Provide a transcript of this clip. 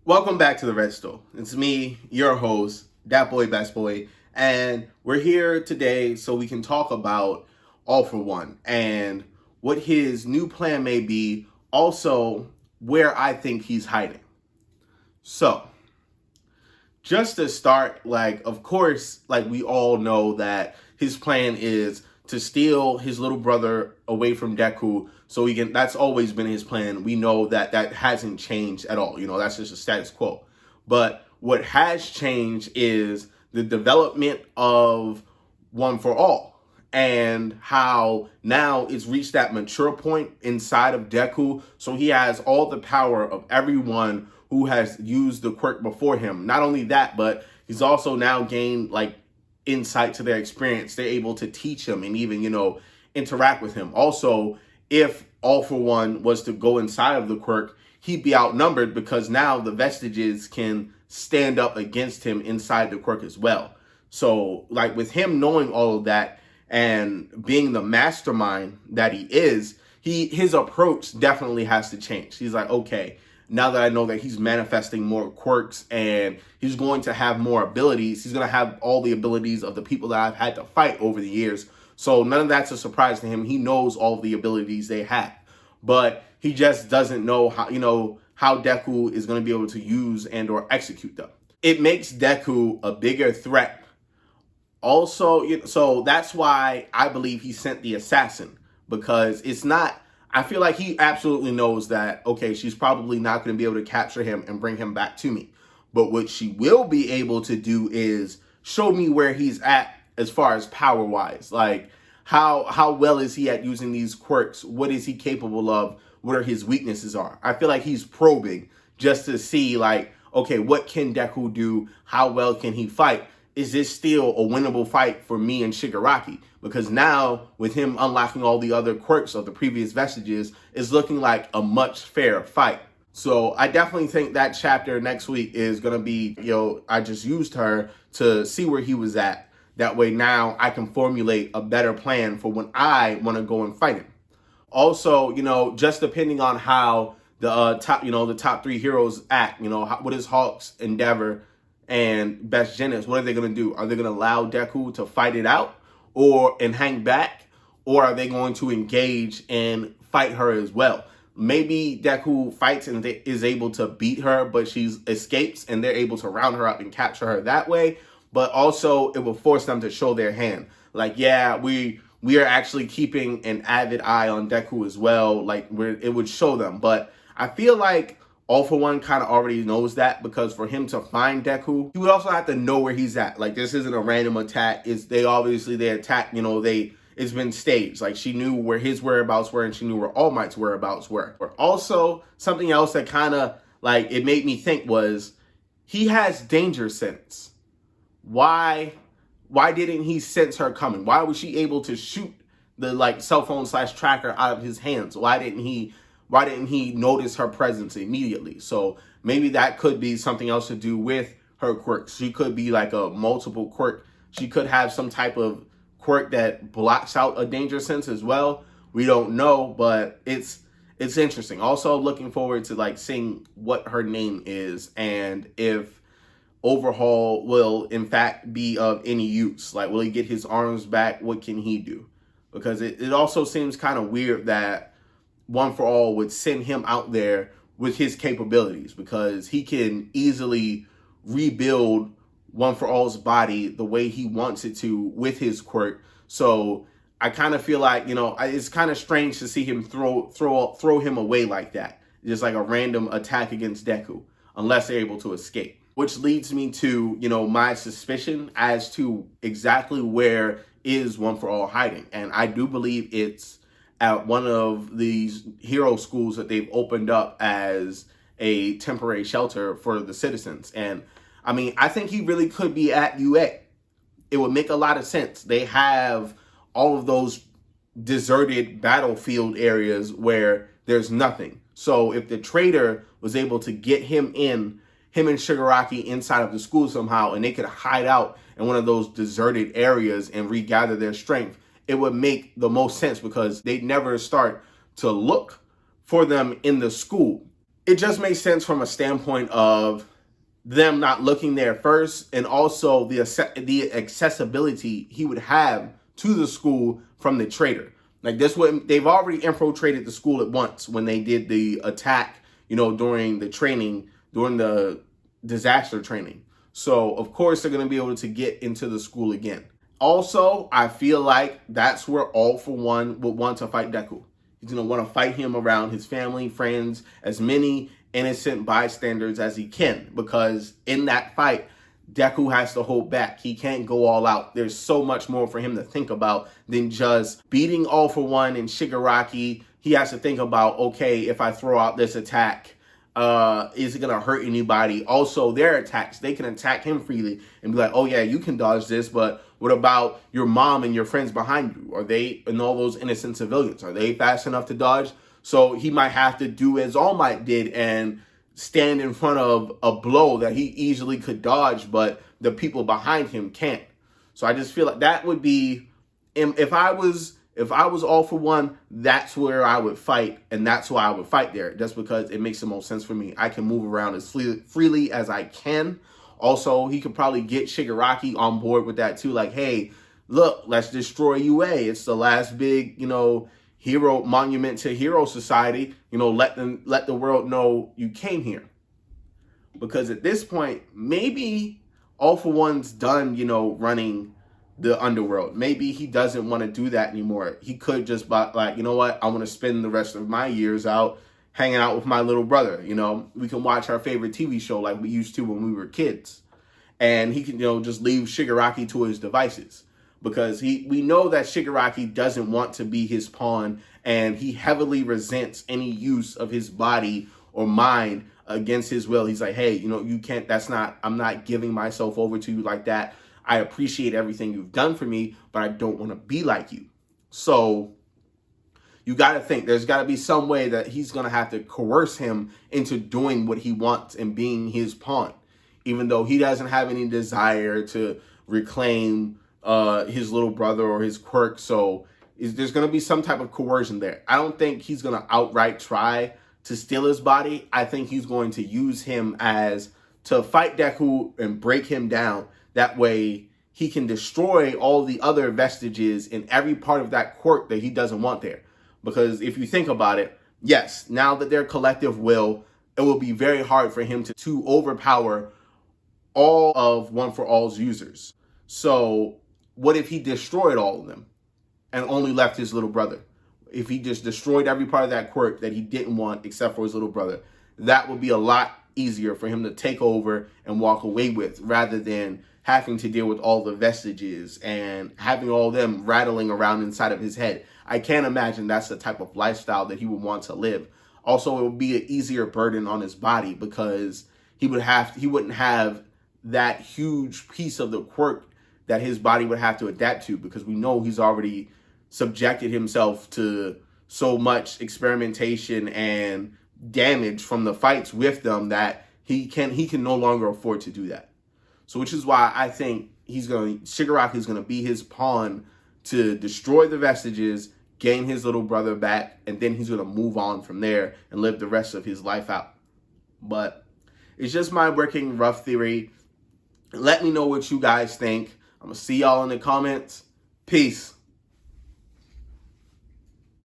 Welcome back to the Red Stove. It's me, your host, Dat Boy Best Boy, and we're here today so we can talk about All for One and what his new plan may be, also where I think he's hiding. So, just to start, of course, we all know that his plan is to steal his little brother away from Deku so he can, that's always been his plan. We know that that hasn't changed at all. That's just a status quo. But what has changed is the development of One for All and how now it's reached that mature point inside of Deku. So he has all the power of everyone who has used the quirk before him. Not only that, but he's also now gained insight to their experience. They're able to teach him and even, interact with him. Also, if All for One was to go inside of the quirk, he'd be outnumbered because now the vestiges can stand up against him inside the quirk as well. So, with him knowing all of that and being the mastermind that he is, his approach definitely has to change. He's like, okay, now that I know that he's manifesting more quirks and he's going to have more abilities, he's going to have all the abilities of the people that I've had to fight over the years. So none of that's a surprise to him. He knows all the abilities they have, but he just doesn't know how Deku is going to be able to use and or execute them. It makes Deku a bigger threat. Also, so that's why I believe he sent the assassin, because it's not, I feel like he absolutely knows that, okay, she's probably not going to be able to capture him and bring him back to me. But what she will be able to do is show me where he's at as far as power-wise. How well is he at using these quirks? What is he capable of? What are his weaknesses are? I feel like he's probing just to see, okay, what can Deku do? How well can he fight? Is this still a winnable fight for me and Shigaraki? Because now, with him unlocking all the other quirks of the previous vestiges, it's looking like a much fairer fight. So I definitely think that chapter next week is going to be, I just used her to see where he was at. That way now I can formulate a better plan for when I want to go and fight him. Also, just depending on how the top three heroes act, what is Hawk's Endeavor and Best Genesis, what are they going to do? Are they going to allow Deku to fight it out and hang back? Or are they going to engage and fight her as well? Maybe Deku fights and is able to beat her, but she escapes and they're able to round her up and capture her that way. But also it will force them to show their hand. We are actually keeping an avid eye on Deku as well. It would show them. But I feel like All for One kind of already knows that, because for him to find Deku, he would also have to know where he's at. This isn't a random attack. They attack, it's been staged. She knew where his whereabouts were and she knew where All Might's whereabouts were. Also, something else that kind of it made me think was he has danger sense. Why didn't he sense her coming? Why was she able to shoot the cell phone / tracker out of his hands? Why didn't he notice her presence immediately? So maybe that could be something else to do with her quirks. She could be a multiple quirk. She could have some type of quirk that blocks out a danger sense as well. We don't know, but it's interesting. Also looking forward to seeing what her name is and if Overhaul will in fact be of any use. Will he get his arms back? What can he do? Because it also seems kind of weird that One for All would send him out there with his capabilities, because he can easily rebuild One for All's body the way he wants it to with his quirk. So I kind of feel like, it's kind of strange to see him throw him away like that. Just a random attack against Deku, unless they're able to escape. Which leads me to, my suspicion as to exactly where is One for All hiding. And I do believe it's at one of these hero schools that they've opened up as a temporary shelter for the citizens. And I think he really could be at UA. It would make a lot of sense. They have all of those deserted battlefield areas where there's nothing. So if the trader was able to get him and Shigaraki inside of the school somehow, and they could hide out in one of those deserted areas and regather their strength, it would make the most sense, because they'd never start to look for them in the school. it just makes sense from a standpoint of them not looking there first, and also the accessibility he would have to the school from the traitor. Like this would they've already infiltrated the school at once when they did the attack, during the training, during the disaster training. So of course they're going to be able to get into the school again. Also, I feel like that's where All For One would want to fight Deku. He's going to want to fight him around his family, friends, as many innocent bystanders as he can, because in that fight, Deku has to hold back. He can't go all out. There's so much more for him to think about than just beating All For One and Shigaraki. He has to think about, okay, if I throw out this attack, is it going to hurt anybody? Also, their attacks, they can attack him freely and be like, oh yeah, you can dodge this, but what about your mom and your friends behind you? Are they, and all those innocent civilians, are they fast enough to dodge? So he might have to do as All Might did and stand in front of a blow that he easily could dodge, but the people behind him can't. So I just feel like that would be, if I was All For One, that's where I would fight, and that's why I would fight there, just because it makes the most sense for me. I can move around as freely as I can. Also, he could probably get Shigaraki on board with that too. Like, hey, look, let's destroy UA. It's the last big, hero monument to Hero Society. Let the world know you came here. Because at this point, maybe All For One's done, running the underworld. Maybe he doesn't want to do that anymore. He could just, like, you know what? I want to spend the rest of my years out hanging out with my little brother. We can watch our favorite TV show like we used to when we were kids. And he can, just leave Shigaraki to his devices. Because we know that Shigaraki doesn't want to be his pawn, and he heavily resents any use of his body or mind against his will. He's like, hey, you can't, I'm not giving myself over to you like that. I appreciate everything you've done for me, but I don't want to be like you. So you got to think there's got to be some way that he's going to have to coerce him into doing what he wants and being his pawn, even though he doesn't have any desire to reclaim his little brother or his quirk. So there's going to be some type of coercion there. I don't think he's going to outright try to steal his body. I think he's going to use him to fight Deku and break him down. That way he can destroy all the other vestiges in every part of that quirk that he doesn't want there. Because if you think about it, yes, now that they're collective will, it will be very hard for him to overpower all of One For All's users. So what if he destroyed all of them and only left his little brother? If he just destroyed every part of that quirk that he didn't want except for his little brother, that would be a lot easier for him to take over and walk away with, rather than having to deal with all the vestiges and having all them rattling around inside of his head. I can't imagine that's the type of lifestyle that he would want to live. Also, it would be an easier burden on his body, because he wouldn't have that huge piece of the quirk that his body would have to adapt to, because we know he's already subjected himself to so much experimentation and damage from the fights with them that he can no longer afford to do that. So which is why I think Shigaraki is going to be his pawn to destroy the vestiges, gain his little brother back, and then he's going to move on from there and live the rest of his life out. But it's just my working rough theory. Let me know what you guys think. I'm going to see y'all in the comments. Peace.